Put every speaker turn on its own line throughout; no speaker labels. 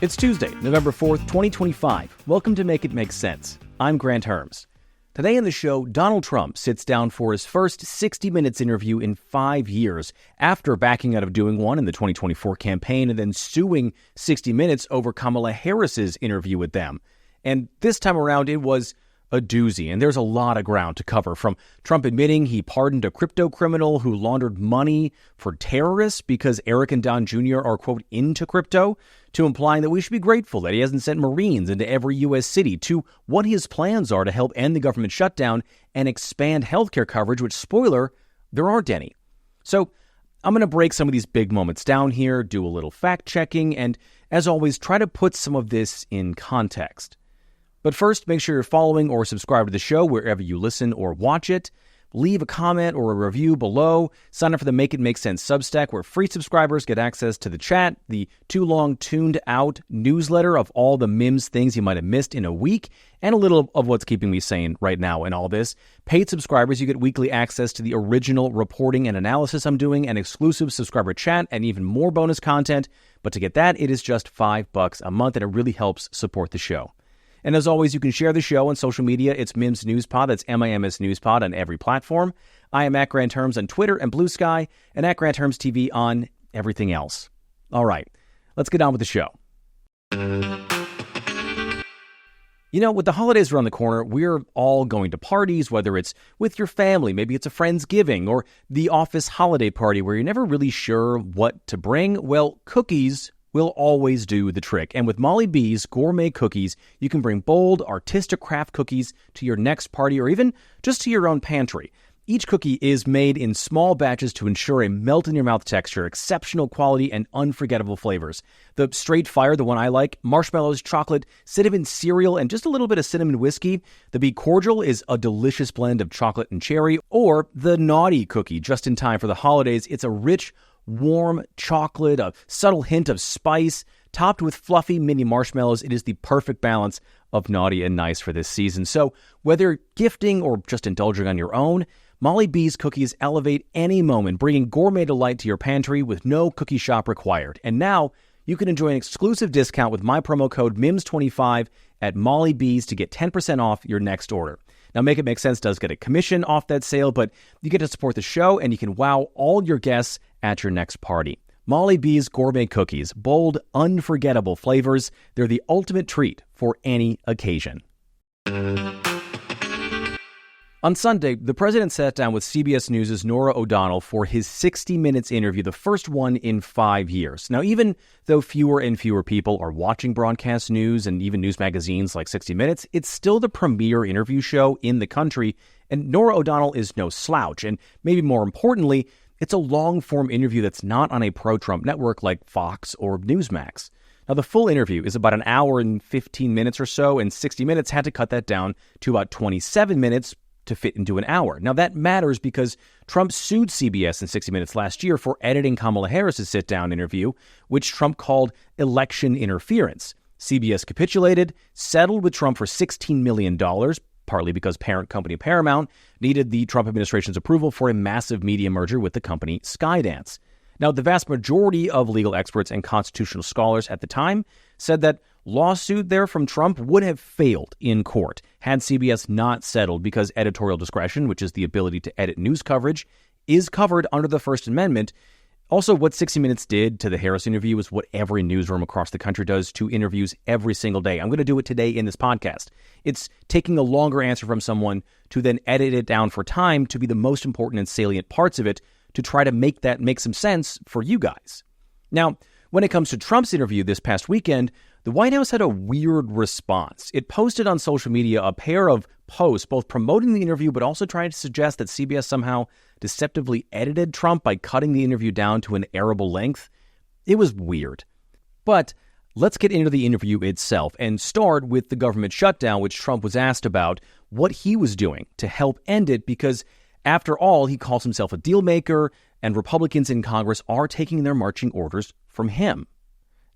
It's Tuesday, November 4th, 2025. Welcome to Make It Make Sense. I'm Granthermes. Today on the show, Donald Trump sits down for his first 60 Minutes interview in 5 years after backing out of doing one in the 2024 campaign and then suing 60 Minutes over Kamala Harris's interview with them. And this time around, it was a doozy, and there's a lot of ground to cover, from Trump admitting he pardoned a crypto criminal who laundered money for terrorists because Eric and Don Jr. are, quote, into crypto, to implying that we should be grateful that he hasn't sent Marines into every U.S. city, to what his plans are to help end the government shutdown and expand healthcare coverage, which, spoiler, there aren't any. So I'm going to break some of these big moments down here, do a little fact-checking, and, as always, try to put some of this in context. But first, make sure you're following or subscribe to the show wherever you listen or watch it. Leave a comment or a review below. Sign up for the Make It Make Sense Substack, where free subscribers get access to the chat, the too long tuned out newsletter of all the MIMS things you might have missed in a week, and a little of what's keeping me sane right now in all this. Paid subscribers, you get weekly access to the original reporting and analysis I'm doing, and exclusive subscriber chat, and even more bonus content. But to get that, it is just $5 a month, and it really helps support the show. And as always, you can share the show on social media. It's MIMS Newspod. That's MIMS Newspod on every platform. I am at Granthermes on Twitter and Bluesky, and at Granthermes TV on everything else. All right, let's get on with the show. You know, with the holidays around the corner, we're all going to parties, whether it's with your family, maybe it's a Friendsgiving, or the office holiday party where you're never really sure what to bring. Well, cookies will always do the trick. And with Molly B's Gourmet cookies, you can bring bold, artistic craft cookies to your next party or even just to your own pantry. Each cookie is made in small batches to ensure a melt-in-your-mouth texture, exceptional quality, and unforgettable flavors. The Straight Fire, the one I like, marshmallows, chocolate, cinnamon cereal, and just a little bit of cinnamon whiskey. The Be Cordial is a delicious blend of chocolate and cherry. Or the Naughty Cookie, just in time for the holidays. It's a rich, warm chocolate, a subtle hint of spice, topped with fluffy mini marshmallows. It is the perfect balance of naughty and nice for this season. So whether gifting or just indulging on your own, Molly B's cookies elevate any moment, bringing gourmet delight to your pantry with no cookie shop required. And now you can enjoy an exclusive discount with my promo code MIMS25 at Molly B's to get 10% off your next order. Now, Make It Make Sense does get a commission off that sale, but you get to support the show and you can wow all your guests at your next party. Molly B's Gourmet Cookies, bold, unforgettable flavors. They're the ultimate treat for any occasion. On Sunday, the president sat down with CBS News' Norah O'Donnell for his 60 Minutes interview, the first one in 5 years. Now, even though fewer and fewer people are watching broadcast news and even news magazines like 60 Minutes, it's still the premier interview show in the country, and Norah O'Donnell is no slouch. And maybe more importantly, it's a long-form interview that's not on a pro-Trump network like Fox or Newsmax. Now, the full interview is about an hour and 15 minutes or so, and 60 Minutes had to cut that down to about 27 minutes to fit into an hour. Now, that matters because Trump sued CBS and 60 Minutes last year for editing Kamala Harris's sit-down interview, which Trump called election interference. CBS capitulated, settled with Trump for $16 million, partly because parent company Paramount needed the Trump administration's approval for a massive media merger with the company Skydance. Now, the vast majority of legal experts and constitutional scholars at the time said that lawsuit there from Trump would have failed in court had CBS not settled because editorial discretion, which is the ability to edit news coverage, is covered under the First Amendment. Also, what 60 Minutes did to the Harris interview is what every newsroom across the country does to interviews every single day. I'm going to do it today in this podcast. It's taking a longer answer from someone to then edit it down for time to be the most important and salient parts of it to try to make that make some sense for you guys. Now, when it comes to Trump's interview this past weekend, the White House had a weird response. It posted on social media a pair of posts, both promoting the interview, but also trying to suggest that CBS somehow deceptively edited Trump by cutting the interview down to an arable length. It was weird. But let's get into the interview itself and start with the government shutdown, which Trump was asked about what he was doing to help end it, because after all, he calls himself a deal maker, and Republicans in Congress are taking their marching orders from him.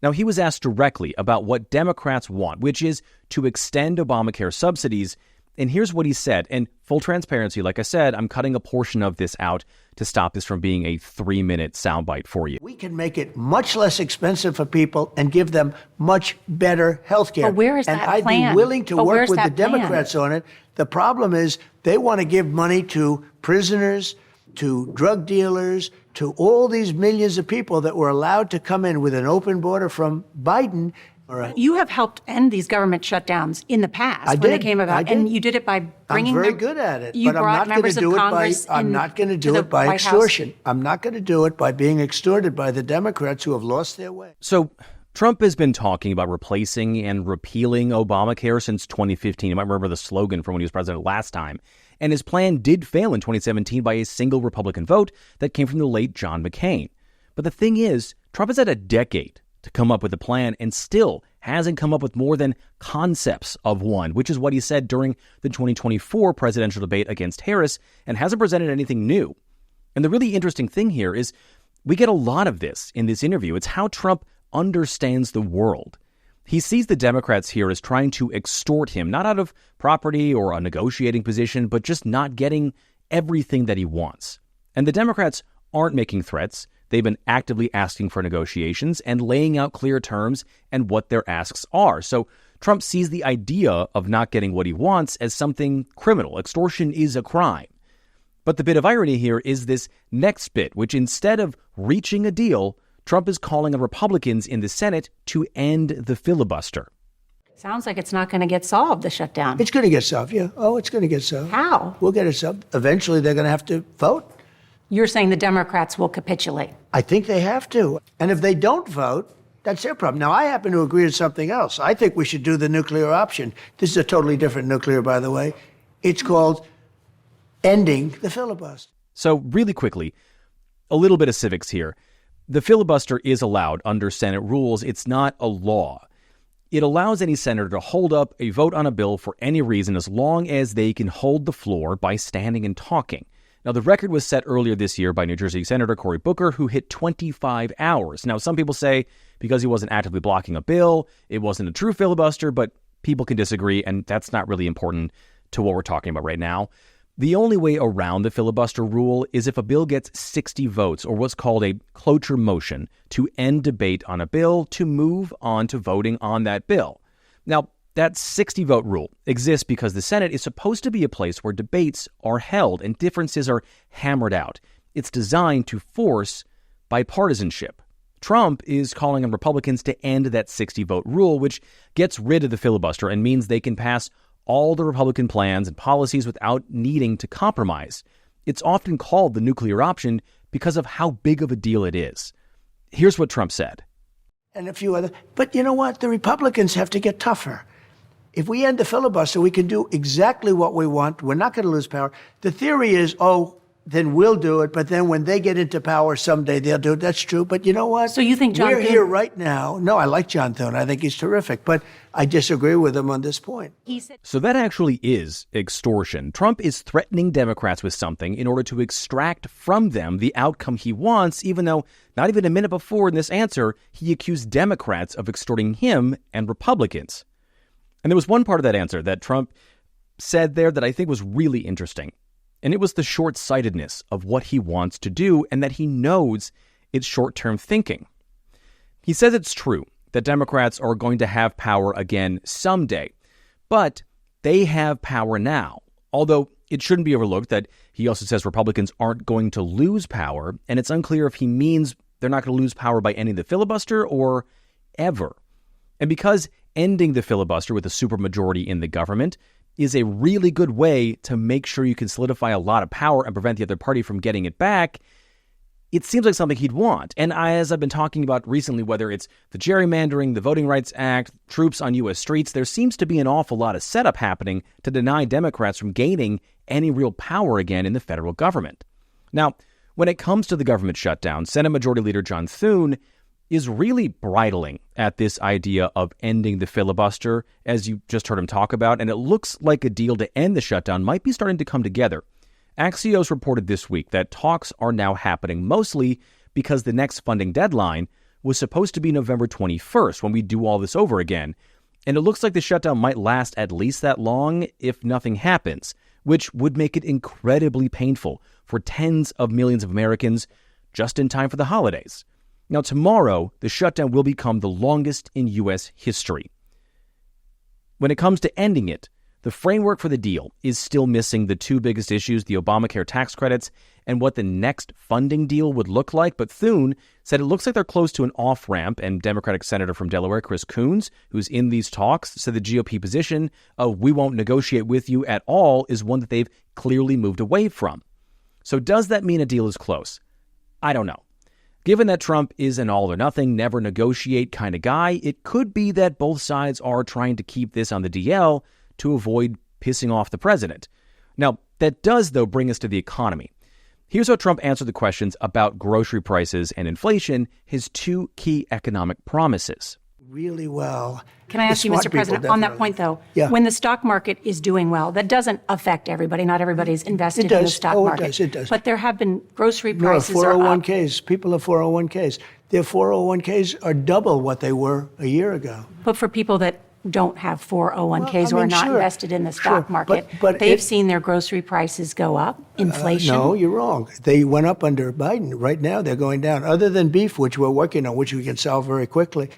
Now, he was asked directly about what Democrats want, which is to extend Obamacare subsidies, And here's what he said. And full transparency, like I said, I'm cutting a portion of this out to stop this from being a 3-minute soundbite for you.
We can make it much less expensive for people and give them much better health care.
But where is that
and
plan?
I'd be willing to work with the
plan?
Democrats on it. The problem is they want to give money to prisoners, to drug dealers, to all these millions of people that were allowed to come in with an open border from Biden. All right.
You have helped end these government shutdowns in the past when they came about, and you did it by bringing.
I'm very good at it,
you
but I'm not going to do it by. I'm not going to do it by extortion. I'm not going to do it by being extorted by the Democrats who have lost their way.
So Trump has been talking about replacing and repealing Obamacare since 2015. You might remember the slogan from when he was president last time. And his plan did fail in 2017 by a single Republican vote that came from the late John McCain. But the thing is, Trump has had a decade to come up with a plan and still hasn't come up with more than concepts of one, which is what he said during the 2024 presidential debate against Harris, and hasn't presented anything new. And the really interesting thing here is we get a lot of this in this interview. It's how Trump understands the world. He sees the Democrats here as trying to extort him, not out of property or a negotiating position, but just not getting everything that he wants. And the Democrats aren't making threats. They've been actively asking for negotiations and laying out clear terms and what their asks are. So Trump sees the idea of not getting what he wants as something criminal. Extortion is a crime. But the bit of irony here is this next bit, which instead of reaching a deal, Trump is calling on Republicans in the Senate to end the filibuster.
Sounds like it's not going to get solved, the shutdown.
It's going to get solved, yeah. Oh, it's going to get solved.
How?
We'll get it solved. Eventually, they're going to have to vote.
You're saying the Democrats will capitulate?
I think they have to. And if they don't vote, that's their problem. Now, I happen to agree with something else. I think we should do the nuclear option. This is a totally different nuclear, by the way. It's called ending the filibuster.
So really quickly, a little bit of civics here. The filibuster is allowed under Senate rules. It's not a law. It allows any senator to hold up a vote on a bill for any reason as long as they can hold the floor by standing and talking. Now, the record was set earlier this year by New Jersey Senator Cory Booker, who hit 25 hours. Now, some people say because he wasn't actively blocking a bill, it wasn't a true filibuster, but people can disagree, and that's not really important to what we're talking about right now. The only way around the filibuster rule is if a bill gets 60 votes, or what's called a cloture motion, to end debate on a bill to move on to voting on that bill. Now, that 60-vote rule exists because the Senate is supposed to be a place where debates are held and differences are hammered out. It's designed to force bipartisanship. Trump is calling on Republicans to end that 60-vote rule, which gets rid of the filibuster and means they can pass all the Republican plans and policies without needing to compromise. It's often called the nuclear option because of how big of a deal it is. Here's what Trump said.
And a few other. But you know what? The Republicans have to get tougher. If we end the filibuster, we can do exactly what we want. We're not going to lose power. The theory is, then we'll do it. But then when they get into power someday, they'll do it. That's true. But you know what?
So you think
we're here right now. No, I like John Thune. I think he's terrific. But I disagree with him on this point.
So that actually is extortion. Trump is threatening Democrats with something in order to extract from them the outcome he wants, even though not even a minute before in this answer, he accused Democrats of extorting him and Republicans. And there was one part of that answer that Trump said there that I think was really interesting. And it was the short-sightedness of what he wants to do and that he knows it's short-term thinking. He says it's true that Democrats are going to have power again someday, but they have power now. Although it shouldn't be overlooked that he also says Republicans aren't going to lose power, and it's unclear if he means they're not going to lose power by ending the filibuster or ever. And because ending the filibuster with a supermajority in the government is a really good way to make sure you can solidify a lot of power and prevent the other party from getting it back, it seems like something he'd want. And as I've been talking about recently, whether it's the gerrymandering, the Voting Rights Act, troops on U.S. streets, there seems to be an awful lot of setup happening to deny Democrats from gaining any real power again in the federal government. Now, when it comes to the government shutdown, Senate Majority Leader John Thune is really bridling at this idea of ending the filibuster, as you just heard him talk about, and it looks like a deal to end the shutdown might be starting to come together. Axios reported this week that talks are now happening mostly because the next funding deadline was supposed to be November 21st when we do all this over again. And it looks like the shutdown might last at least that long if nothing happens, which would make it incredibly painful for tens of millions of Americans just in time for the holidays. Now, tomorrow, the shutdown will become the longest in U.S. history. When it comes to ending it, the framework for the deal is still missing the two biggest issues, the Obamacare tax credits and what the next funding deal would look like. But Thune said it looks like they're close to an off-ramp, and Democratic Senator from Delaware, Chris Coons, who's in these talks, said the GOP position of we won't negotiate with you at all is one that they've clearly moved away from. So does that mean a deal is close? I don't know. Given that Trump is an all-or-nothing, never-negotiate kind of guy, it could be that both sides are trying to keep this on the DL to avoid pissing off the president. Now, that does, though, bring us to the economy. Here's how Trump answered the questions about grocery prices and inflation, his two key economic promises.
Really well.
Can I ask you, Mr. President, on that point, though, when the stock market is doing well, that doesn't affect everybody. Not everybody's invested in the stock market.
It does.
But there have been grocery prices
are 401ks. People have 401ks. Their 401ks are double what they were a year ago.
But for people that don't have 401ks or are not invested in the stock market,
but
they've seen their grocery prices go up. Inflation?
No, you're wrong. They went up under Biden. Right now, they're going down. Other than beef, which we're working on, which we can solve very quickly.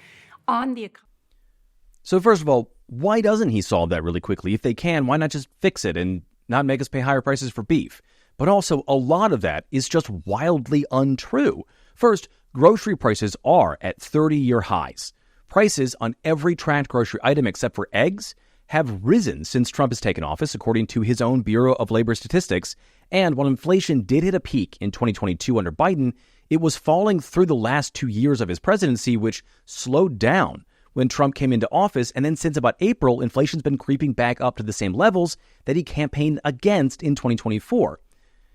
So first of all, why doesn't he solve that really quickly? If they can, why not just fix it and not make us pay higher prices for beef? But also, a lot of that is just wildly untrue. First, grocery prices are at 30-year highs. Prices on every tracked grocery item except for eggs have risen since Trump has taken office, according to his own Bureau of Labor Statistics. And while inflation did hit a peak in 2022 under Biden, it was falling through the last 2 years of his presidency, which slowed down when Trump came into office. And then since about April, inflation's been creeping back up to the same levels that he campaigned against in 2024.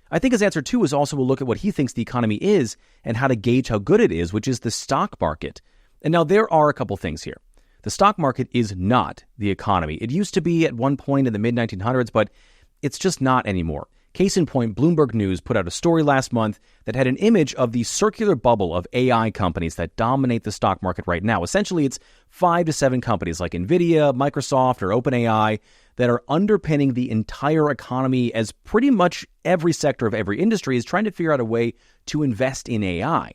I think his answer, too, is also a look at what he thinks the economy is and how to gauge how good it is, which is the stock market. And now there are a couple things here. The stock market is not the economy. It used to be at one point in the mid-1900s, but it's just not anymore. Case in point, Bloomberg News put out a story last month that had an image of the circular bubble of AI companies that dominate the stock market right now. Essentially, it's 5 to 7 companies like NVIDIA, Microsoft, or OpenAI that are underpinning the entire economy, as pretty much every sector of every industry is trying to figure out a way to invest in AI.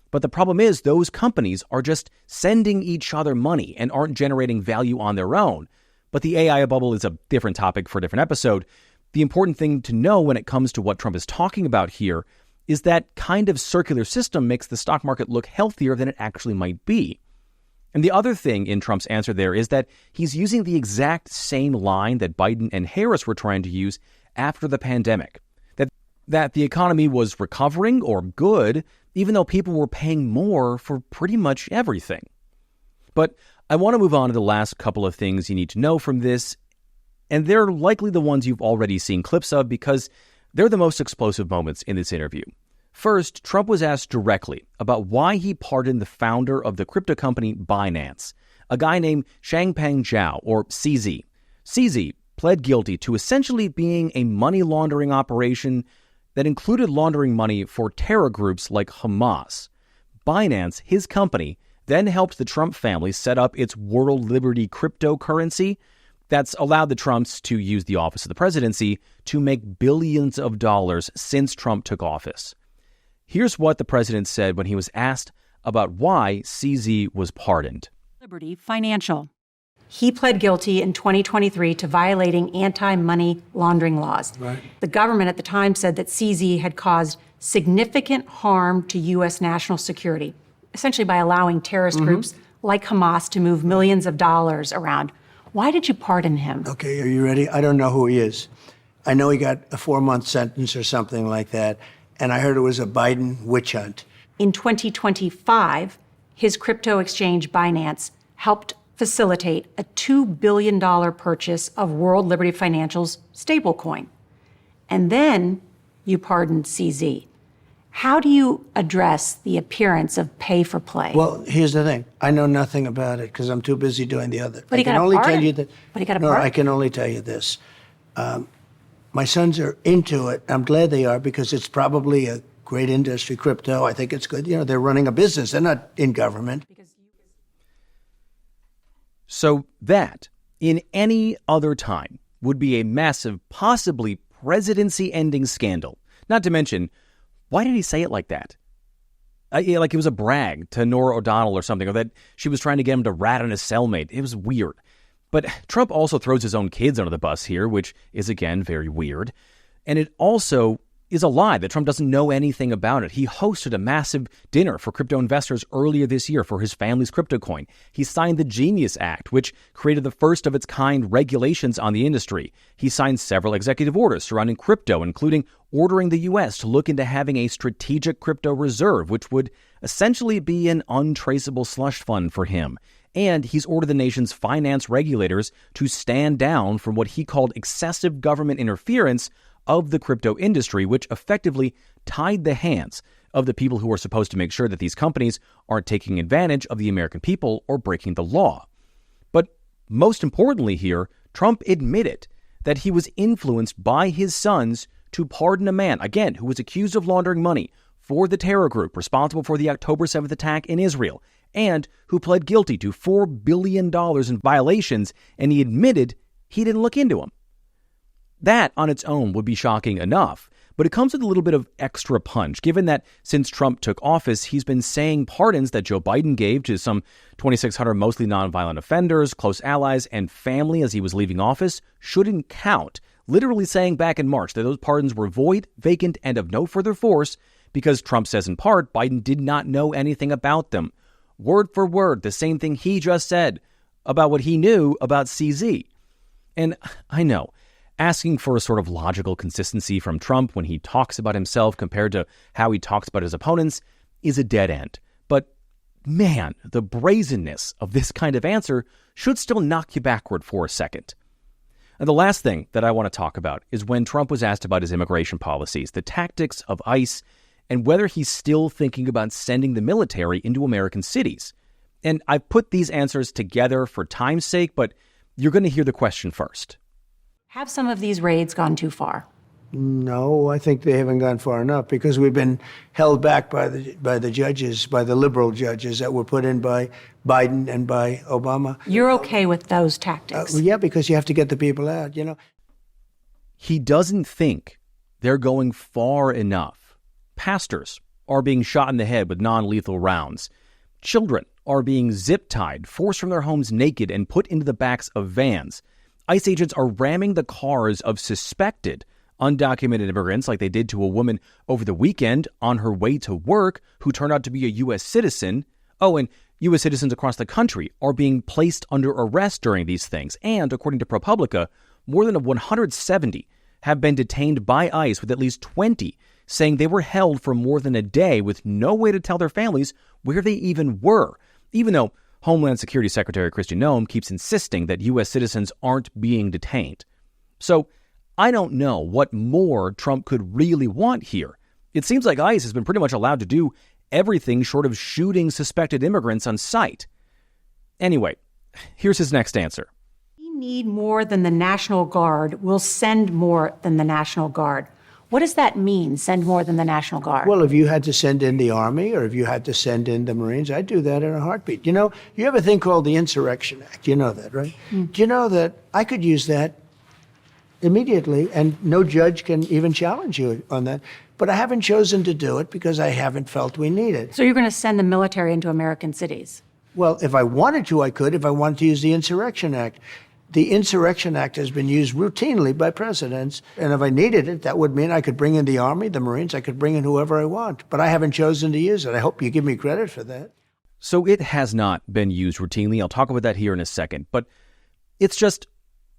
But the problem is those companies are just sending each other money and aren't generating value on their own. But the AI bubble is a different topic for a different episode. The important thing to know when it comes to what Trump is talking about here is that kind of circular system makes the stock market look healthier than it actually might be. And the other thing in Trump's answer there is that he's using the exact same line that Biden and Harris were trying to use after the pandemic, that the economy was recovering or good, even though people were paying more for pretty much everything. But I want to move on to the last couple of things you need to know from this, and they're likely the ones you've already seen clips of because they're the most explosive moments in this interview. First, Trump was asked directly about why he pardoned the founder of the crypto company Binance, a guy named Changpeng Zhao, or CZ. CZ pled guilty to essentially being a money laundering operation that included laundering money for terror groups like Hamas. Binance, his company, then helped the Trump family set up its World Liberty cryptocurrency that's allowed the Trumps to use the office of the presidency to make billions of dollars since Trump took office. Here's what the president said when he was asked about why CZ was pardoned.
Liberty Financial. He pled guilty in 2023 to violating anti-money laundering laws.
Right.
The government at the time said that CZ had caused significant harm to U.S. national security, essentially by allowing terrorist groups like Hamas to move millions of dollars around. Why did you pardon him?
Okay, are you ready? I don't know who he is. I know he got a 4-month sentence or something like that, and I heard it was a Biden witch hunt.
In 2025, his crypto exchange Binance helped facilitate a $2 billion purchase of World Liberty Financial's stablecoin. And then you pardoned CZ. How do you address the appearance of pay for play?
Well, here's the thing. I know nothing about it because I'm too busy doing the other.
But he got a pardon. But he got a pardon.
No, I can only tell you this. My sons are into it. I'm glad they are because it's probably a great industry, crypto. I think it's good. You know, they're running a business. They're not in government.
So that, in any other time, would be a massive, possibly presidency-ending scandal. Not to mention, why did he say it like that? Like it was a brag to Norah O'Donnell or something, or that she was trying to get him to rat on his cellmate. It was weird. But Trump also throws his own kids under the bus here, which is, again, very weird. And it also is a lie that Trump doesn't know anything about it. He hosted a massive dinner for crypto investors earlier this year for his family's crypto coin. He signed the Genius Act, which created the first of its kind regulations on the industry. He signed several executive orders surrounding crypto, including ordering the U.S. to look into having a strategic crypto reserve, which would essentially be an untraceable slush fund for him. And he's ordered the nation's finance regulators to stand down from what he called excessive government interference of the crypto industry, which effectively tied the hands of the people who are supposed to make sure that these companies aren't taking advantage of the American people or breaking the law. But most importantly here, Trump admitted that he was influenced by his sons to pardon a man, again, who was accused of laundering money for the terror group responsible for the October 7th attack in Israel, and who pled guilty to $4 billion in violations, and he admitted he didn't look into them. That on its own would be shocking enough, but it comes with a little bit of extra punch, given that since Trump took office, he's been saying pardons that Joe Biden gave to some 2,600 mostly nonviolent offenders, close allies, and family as he was leaving office shouldn't count, literally saying back in March that those pardons were void, vacant, and of no further force because Trump says in part Biden did not know anything about them. Word for word, the same thing he just said about what he knew about CZ. And I know, asking for a sort of logical consistency from Trump when he talks about himself compared to how he talks about his opponents is a dead end. But man, the brazenness of this kind of answer should still knock you backward for a second. And the last thing that I want to talk about is when Trump was asked about his immigration policies, the tactics of ICE, and whether he's still thinking about sending the military into American cities. And I've put these answers together for time's sake, but you're going to hear the question first.
Have some of these raids gone too far?
No, I think they haven't gone far enough because we've been held back by the judges, by the liberal judges that were put in by Biden and by Obama.
You're okay with those tactics?
Yeah, because you have to get the people out, you know.
He doesn't think they're going far enough. Pastors are being shot in the head with non-lethal rounds. Children are being zip-tied, forced from their homes naked, and put into the backs of vans. ICE agents are ramming the cars of suspected undocumented immigrants like they did to a woman over the weekend on her way to work who turned out to be a U.S. citizen. Oh, and U.S. citizens across the country are being placed under arrest during these things. And according to ProPublica, more than 170 have been detained by ICE, with at least 20 saying they were held for more than a day with no way to tell their families where they even were, even though Homeland Security Secretary Kristi Noem keeps insisting that U.S. citizens aren't being detained. So I don't know what more Trump could really want here. It seems like ICE has been pretty much allowed to do everything short of shooting suspected immigrants on sight. Anyway, here's his next answer.
We need more than the National Guard. We'll send more than the National Guard. What does that mean, send more than the National Guard?
Well, if you had to send in the Army or if you had to send in the Marines, I'd do that in a heartbeat. You know, you have a thing called the Insurrection Act. You know that, right? Do you know that I could use that immediately and no judge can even challenge you on that? But I haven't chosen to do it because I haven't felt we need it.
So you're going to send the military into American cities?
Well, if I wanted to, I could, if I wanted to use the Insurrection Act. The Insurrection Act has been used routinely by presidents, and if I needed it, that would mean I could bring in the Army, the Marines, I could bring in whoever I want. But I haven't chosen to use it. I hope you give me credit for that.
So it has not been used routinely. I'll talk about that here in a second, but it's just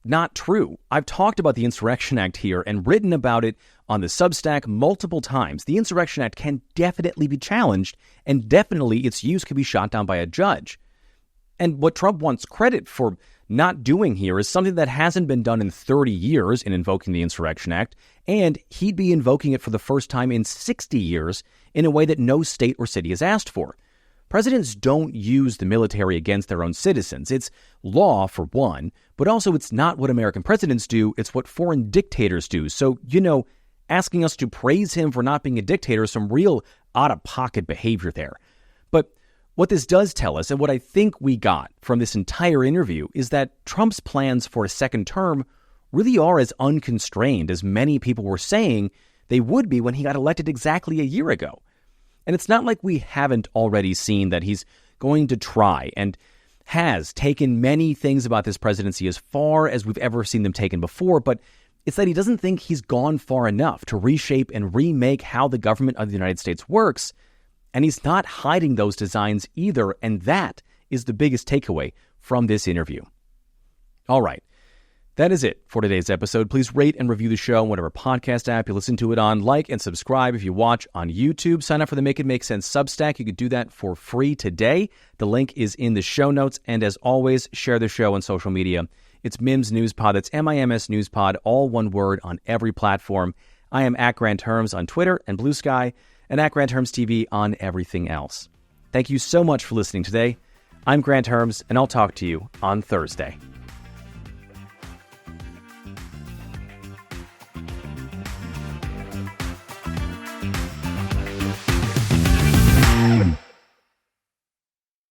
not true. I've talked about the Insurrection Act here and written about it on the Substack multiple times. The Insurrection Act can definitely be challenged, and definitely its use can be shot down by a judge. And what Trump wants credit for not doing here is something that hasn't been done in 30 years in invoking the Insurrection Act, and he'd be invoking it for the first time in 60 years in a way that no state or city has asked for. Presidents don't use the military against their own citizens. It's law, for one, but also it's not what American presidents do, it's what foreign dictators do. So, asking us to praise him for not being a dictator is some real out-of-pocket behavior there. But What this does tell us, and what I think we got from this entire interview, is that Trump's plans for a second term really are as unconstrained as many people were saying they would be when he got elected exactly a year ago. And it's not like we haven't already seen that he's going to try and has taken many things about this presidency as far as we've ever seen them taken before, but it's that he doesn't think he's gone far enough to reshape and remake how the government of the United States works. And he's not hiding those designs either, and that is the biggest takeaway from this interview. All right, that is it for today's episode. Please rate and review the show on whatever podcast app you listen to it on. Like and subscribe if you watch on YouTube. Sign up for the Make It Make Sense Substack. You could do that for free today. The link is in the show notes. And as always, share the show on social media. It's Mims News Pod. That's MIMS News Pod, all one word on every platform. I am at Granthermes on Twitter and Bluesky, and at Granthermes TV on everything else. Thank you so much for listening today. I'm Granthermes, and I'll talk to you on Thursday.